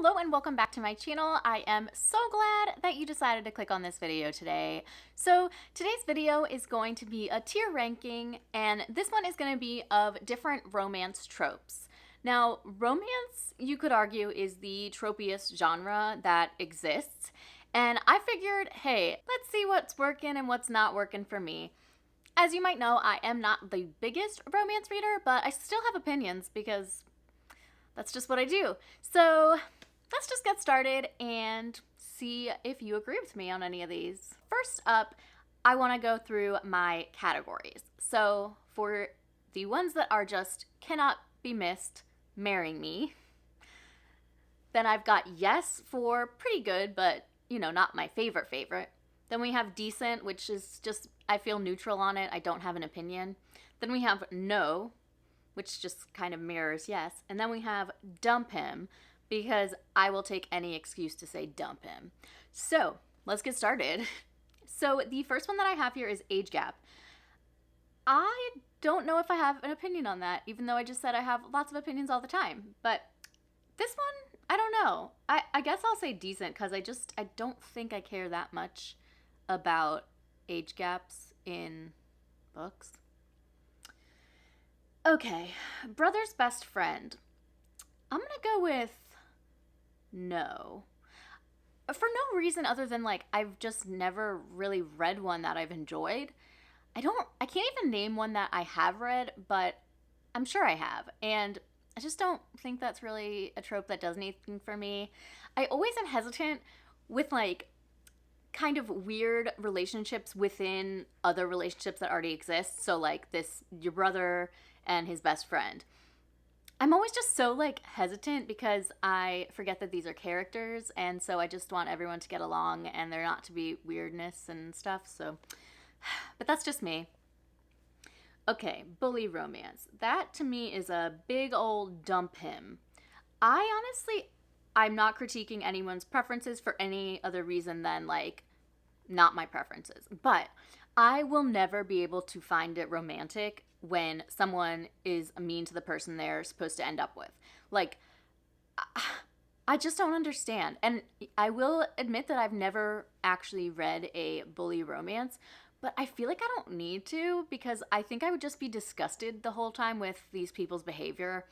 Hello and welcome back to my channel. I am so glad that you decided to click on this video today. So today's video is going to be a tier ranking, and this one is going to be of different romance tropes. Now, romance, you could argue, is the tropiest genre that exists, and I figured, hey, let's see what's working and what's not working for me. As you might know, I am not the biggest romance reader, but I still have opinions because that's just what I do. So let's just get started and see if you agree with me on any of these. First up, I want to go through my categories. So for the ones that are just cannot be missed, marry me. Then I've got yes for pretty good, but not my favorite. Then we have decent, which is just, I feel neutral on it. I don't have an opinion. Then we have no, which just kind of mirrors yes. And then we have dump him, because I will take any excuse to say dump him. So let's get started. So the first one that I have here is age gap. I don't know if I have an opinion on that, even though I just said I have lots of opinions all the time. But this one, I don't know. I guess I'll say decent, because I don't think I care that much about age gaps in books. Okay, brother's best friend. I'm gonna go with no. For no reason other than I've just never really read one that I've enjoyed. I can't even name one that I have read, but I'm sure I have. And I just don't think that's really a trope that does anything for me. I always am hesitant with kind of weird relationships within other relationships that already exist. So your brother and his best friend. I'm always just so hesitant because I forget that these are characters, and so I just want everyone to get along and there not to be weirdness and stuff. So, but that's just me. Okay, bully romance. That to me is a big old dump him. I'm not critiquing anyone's preferences for any other reason than not my preferences, but I will never be able to find it romantic when someone is mean to the person they're supposed to end up with. I just don't understand. And I will admit that I've never actually read a bully romance, but I feel like I don't need to, because I think I would just be disgusted the whole time with these people's behavior.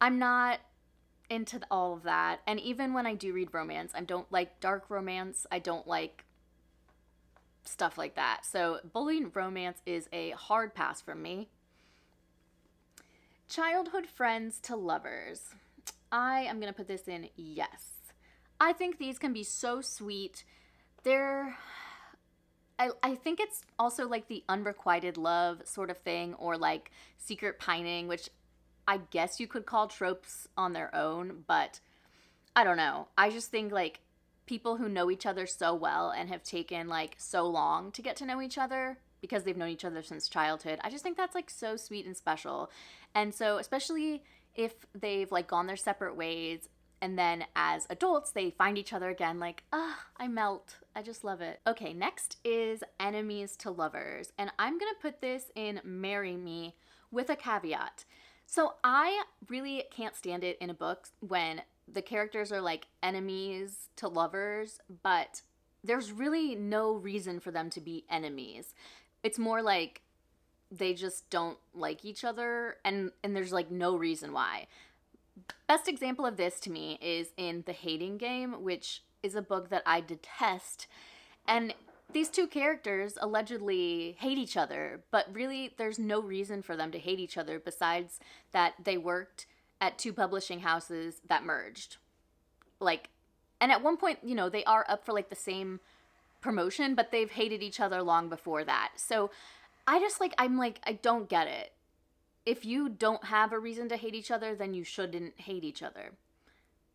I'm not into all of that. And even when I do read romance, I don't like dark romance. I don't like stuff like that. So bullying romance is a hard pass for me. Childhood friends to lovers. I am going to put this in yes. I think these can be so sweet. I think it's also the unrequited love sort of thing, or secret pining, which I guess you could call tropes on their own, but I don't know. I just think people who know each other so well and have taken so long to get to know each other because they've known each other since childhood, I just think that's so sweet and special. And so especially if they've gone their separate ways and then as adults they find each other again, I melt. I just love it. Okay, next is enemies to lovers, and I'm gonna put this in marry me with a caveat. So I really can't stand it in a book when the characters are enemies to lovers, but there's really no reason for them to be enemies. It's more they just don't like each other, and there's no reason why. Best example of this to me is in The Hating Game, which is a book that I detest. And these two characters allegedly hate each other, but really there's no reason for them to hate each other besides that they worked at two publishing houses that merged. And at one point, they are up for the same promotion, but they've hated each other long before that. So I just I don't get it. If you don't have a reason to hate each other, then you shouldn't hate each other.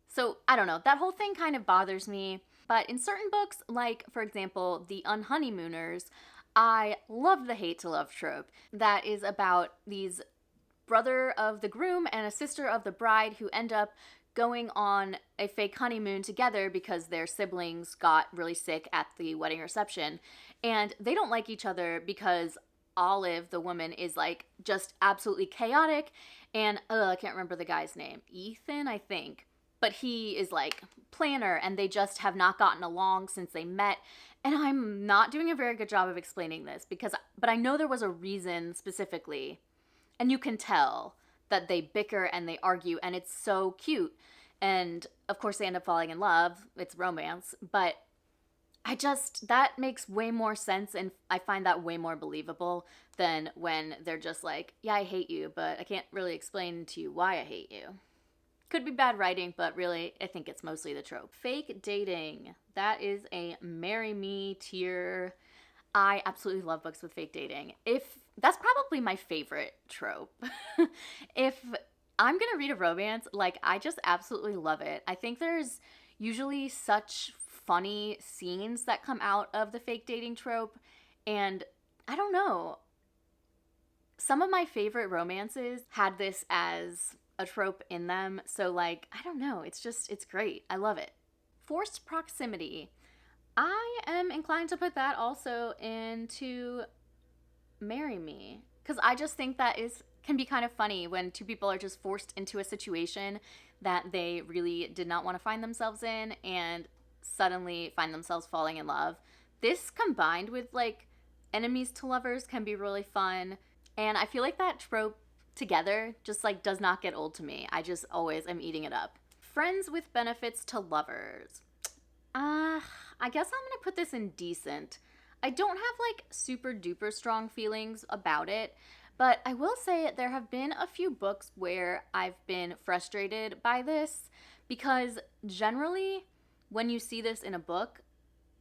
So I don't know. That whole thing kind of bothers me. But in certain books, for example, The Unhoneymooners, I love the hate to love trope. That is about these brother of the groom and a sister of the bride who end up going on a fake honeymoon together because their siblings got really sick at the wedding reception. And they don't like each other because Olive, the woman, is just absolutely chaotic. And I can't remember the guy's name. Ethan, I think. but he is like planner and they just have not gotten along since they met. And I'm not doing a very good job of explaining this but I know there was a reason specifically, and you can tell that they bicker and they argue, and it's so cute. And of course they end up falling in love. It's romance, but that makes way more sense, and I find that way more believable than when they're just like, yeah, I hate you, but I can't really explain to you why I hate you. Could be bad writing, but really, I think it's mostly the trope. Fake dating. That is a marry me tier. I absolutely love books with fake dating. That's probably my favorite trope. If I'm gonna read a romance, like, I just absolutely love it. I think there's usually such funny scenes that come out of the fake dating trope, and I don't know. Some of my favorite romances had this as a trope in them, so like, I don't know, it's great. I love it. Forced proximity. I am inclined to put that also into marry me, because I just think that can be kind of funny when two people are just forced into a situation that they really did not want to find themselves in and suddenly find themselves falling in love. This combined with like enemies to lovers can be really fun, and I feel like that trope together just like does not get old to me. I just always am eating it up. Friends with benefits to lovers. I guess I'm gonna put this in decent. I don't have like super duper strong feelings about it, but I will say there have been a few books where I've been frustrated by this, because generally when you see this in a book,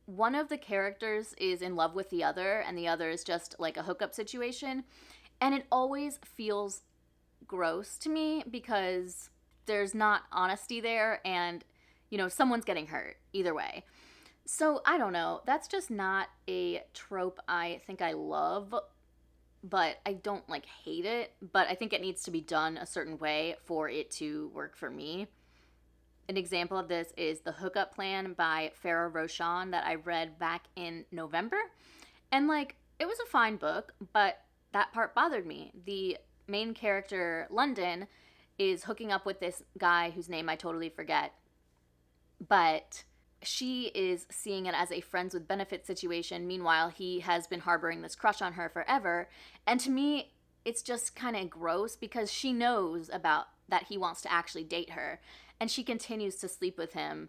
one of the characters is in love with the other and the other is just like a hookup situation, and it always feels gross to me because there's not honesty there, and someone's getting hurt either way. So I don't know, that's just not a trope I think I love, but I don't like hate it, but I think it needs to be done a certain way for it to work for me. An example of this is The Hookup Plan by Farah Roshan that I read back in November. And like, it was a fine book, but that part bothered me. The main character, London, is hooking up with this guy whose name I totally forget, but she is seeing it as a friends with benefits situation. Meanwhile, he has been harboring this crush on her forever. And to me, it's just kind of gross because she knows about that he wants to actually date her, and she continues to sleep with him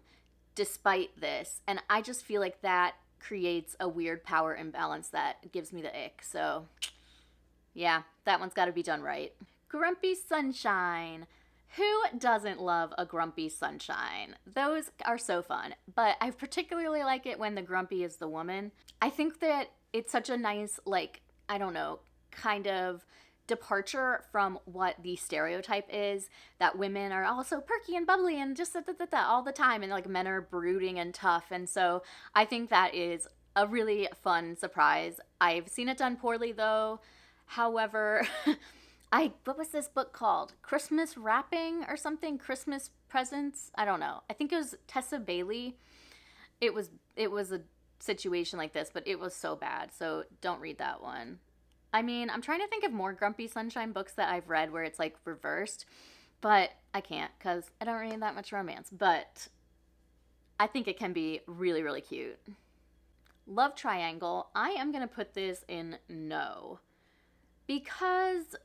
despite this. And I just feel like that creates a weird power imbalance that gives me the ick. So yeah, that one's got to be done right. Grumpy Sunshine. Who doesn't love a grumpy sunshine? Those are so fun, but I particularly like it when the grumpy is the woman. I think that it's such a nice, like, I don't know, kind of departure from what the stereotype is, that women are also perky and bubbly and just all the time, and like men are brooding and tough. And so I think that is a really fun surprise. I've seen it done poorly though. However, what was this book called? Christmas Wrapping or something? Christmas Presents? I don't know. I think it was Tessa Bailey. It was a situation like this, but it was so bad. So don't read that one. I mean, I'm trying to think of more Grumpy Sunshine books that I've read where it's like reversed, but I can't because I don't read that much romance. But I think it can be really, really cute. Love Triangle. I am going to put this in no, because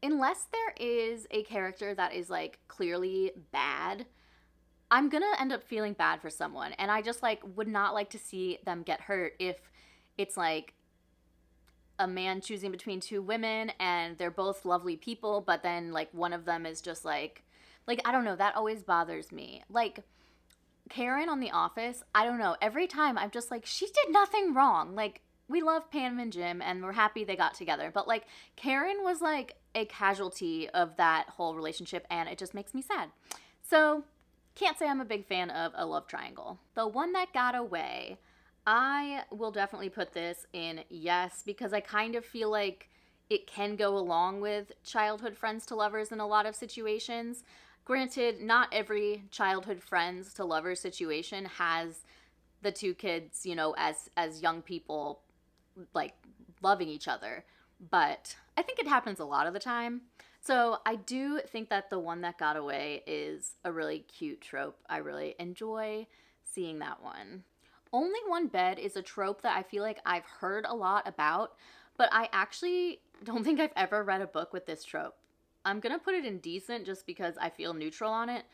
unless there is a character that is like clearly bad, I'm gonna end up feeling bad for someone, and I just like would not like to see them get hurt if it's like a man choosing between two women and they're both lovely people, but then like one of them is just like I don't know, that always bothers me. Like Karen on The Office, I don't know, every time I'm just like, she did nothing wrong. Like, we love Pam and Jim and we're happy they got together, but like Karen was like a casualty of that whole relationship, and it just makes me sad. So can't say I'm a big fan of a love triangle. The One That Got Away. I will definitely put this in yes, because I kind of feel like it can go along with childhood friends to lovers in a lot of situations. Granted, not every childhood friends to lovers situation has the two kids, as young people, like loving each other, but I think it happens a lot of the time. So I do think that The One That Got Away is a really cute trope. I really enjoy seeing that one. Only One Bed is a trope that I feel like I've heard a lot about, but I actually don't think I've ever read a book with this trope. I'm gonna put it in decent just because I feel neutral on it.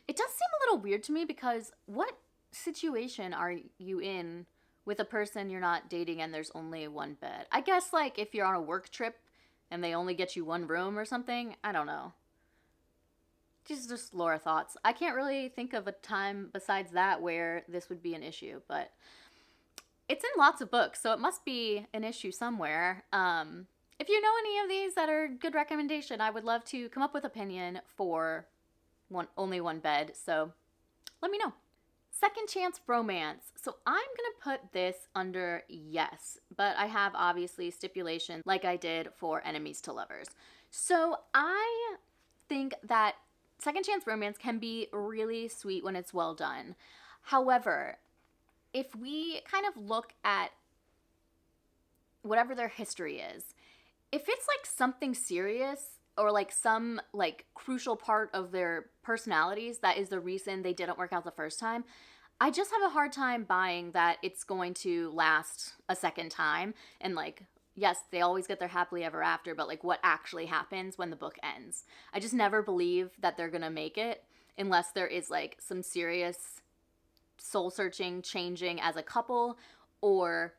It does seem a little weird to me because what situation are you in with a person you're not dating and there's only one bed? I guess like if you're on a work trip and they only get you one room or something. I don't know. Just Laura thoughts. I can't really think of a time besides that where this would be an issue, but it's in lots of books, so it must be an issue somewhere. If you know any of these that are good recommendation, I would love to come up with opinion for only one bed. So let me know. Second chance romance. So I'm gonna put this under yes, but I have obviously stipulation like I did for enemies to lovers. So I think that second chance romance can be really sweet when it's well done. However, if we kind of look at whatever their history is, if it's like something serious or like some like crucial part of their personalities that is the reason they didn't work out the first time, I just have a hard time buying that it's going to last a second time. And like, yes, they always get their happily ever after, but like what actually happens when the book ends? I just never believe that they're gonna make it unless there is like some serious soul searching, changing as a couple, or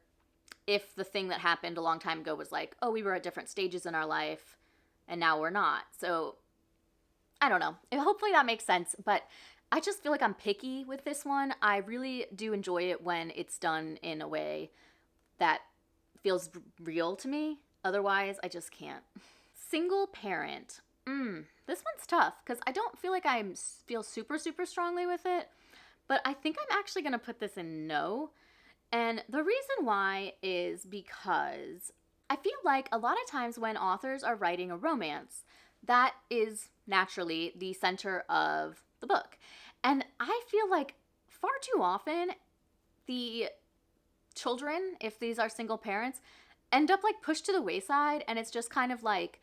if the thing that happened a long time ago was like, oh, we were at different stages in our life and now we're not. So I don't know. Hopefully that makes sense, but I just feel like I'm picky with this one. I really do enjoy it when it's done in a way that feels real to me. Otherwise, I just can't. Single parent. This one's tough because I don't feel like I feel super, super strongly with it, but I think I'm actually going to put this in no. And the reason why is because I feel like a lot of times when authors are writing a romance, that is naturally the center of the book. And I feel like far too often the children, if these are single parents, end up like pushed to the wayside, and it's just kind of like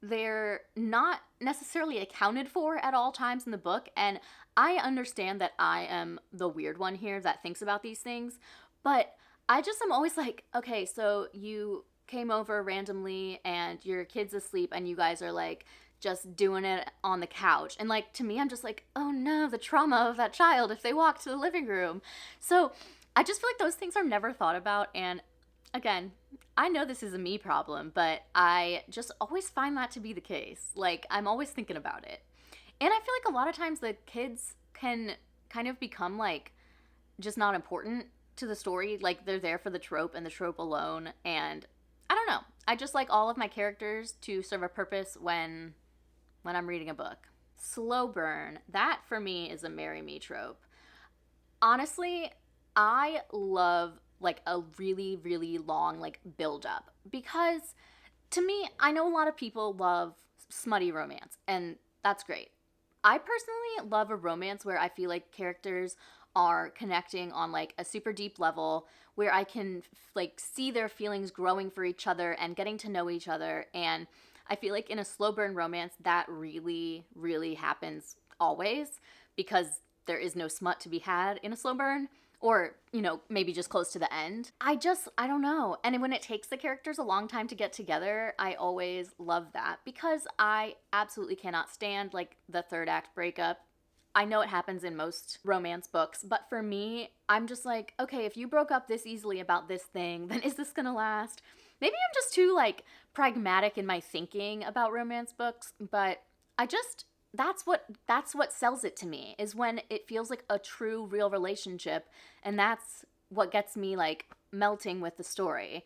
they're not necessarily accounted for at all times in the book. And I understand that I am the weird one here that thinks about these things, but I just am always like, okay, so you came over randomly and your kid's asleep and you guys are like just doing it on the couch. And like, to me, I'm just like, oh no, the trauma of that child if they walk to the living room. So I just feel like those things are never thought about. And again, I know this is a me problem, but I just always find that to be the case. Like, I'm always thinking about it. And I feel like a lot of times the kids can kind of become like just not important to the story. Like, they're there for the trope and the trope alone. And I don't know. I just like all of my characters to serve a purpose when I'm reading a book. Slowburn. That for me is a marry me trope. Honestly, I love like a really, really long like build up because to me, I know a lot of people love smutty romance and that's great. I personally love a romance where I feel like characters are connecting on like a super deep level where I can like see their feelings growing for each other and getting to know each other. And I feel like in a slow burn romance that really, really happens always because there is no smut to be had in a slow burn. Or, you know, maybe just close to the end. I don't know. And when it takes the characters a long time to get together, I always love that because I absolutely cannot stand like the third act breakup. I know it happens in most romance books, but for me, I'm just like, okay, if you broke up this easily about this thing, then is this gonna last? Maybe I'm just too like pragmatic in my thinking about romance books, but that's what sells it to me is when it feels like a true real relationship, and that's what gets me like melting with the story.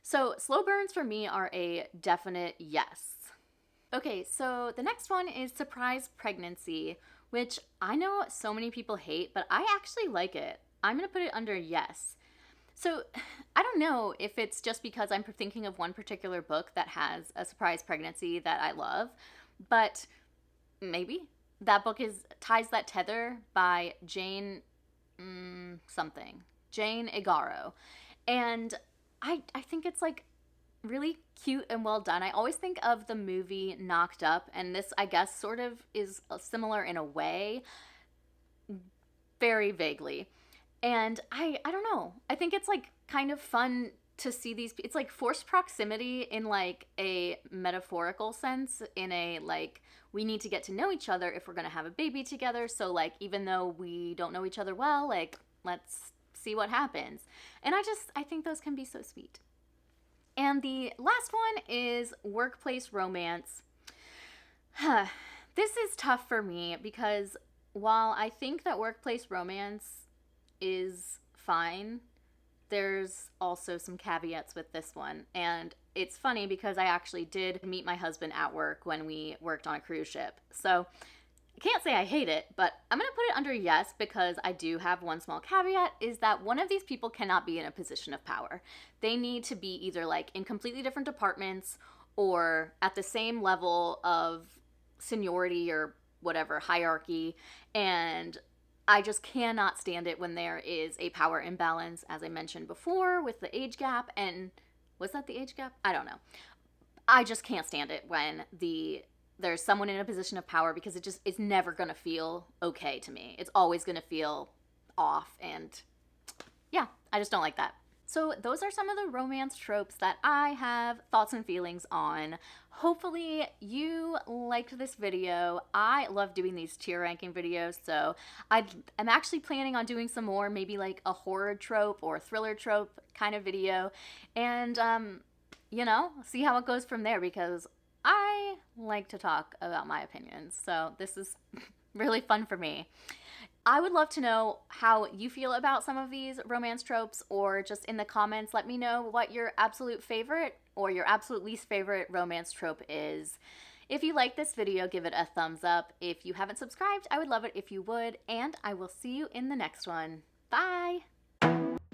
So slow burns for me are a definite yes. Okay, so the next one is surprise pregnancy, which I know so many people hate, but I actually like it. I'm gonna put it under yes. So I don't know if it's just because I'm thinking of one particular book that has a surprise pregnancy that I love, but maybe that book is Ties That Tether by Jane Jane Igaro. And I think it's like really cute and well done. I always think of the movie Knocked Up, and this, I guess, sort of is similar in a way, very vaguely. And I don't know. I think it's like kind of fun to see these. It's like forced proximity in like a metaphorical sense, in a like we need to get to know each other if we're gonna have a baby together. So like even though we don't know each other well, like let's see what happens. And I think those can be so sweet. And the last one is workplace romance. This is tough for me because while I think that workplace romance is fine, there's also some caveats with this one. And it's funny because I actually did meet my husband at work when we worked on a cruise ship. So I can't say I hate it, but I'm going to put it under yes because I do have one small caveat, is that one of these people cannot be in a position of power. They need to be either like in completely different departments or at the same level of seniority or whatever hierarchy. And I just cannot stand it when there is a power imbalance, as I mentioned before, with the age gap. And was that the age gap? I don't know. I just can't stand it when there's someone in a position of power, because it's never going to feel okay to me. It's always going to feel off, and yeah, I just don't like that. So those are some of the romance tropes that I have thoughts and feelings on. Hopefully you liked this video. I love doing these tier ranking videos, so I'm actually planning on doing some more, maybe like a horror trope or thriller trope kind of video, and you know, see how it goes from there, because I like to talk about my opinions, so this is really fun for me. I would love to know how you feel about some of these romance tropes, or just in the comments, let me know what your absolute favorite or your absolute least favorite romance trope is. If you like this video, give it a thumbs up. If you haven't subscribed, I would love it if you would, and I will see you in the next one. Bye!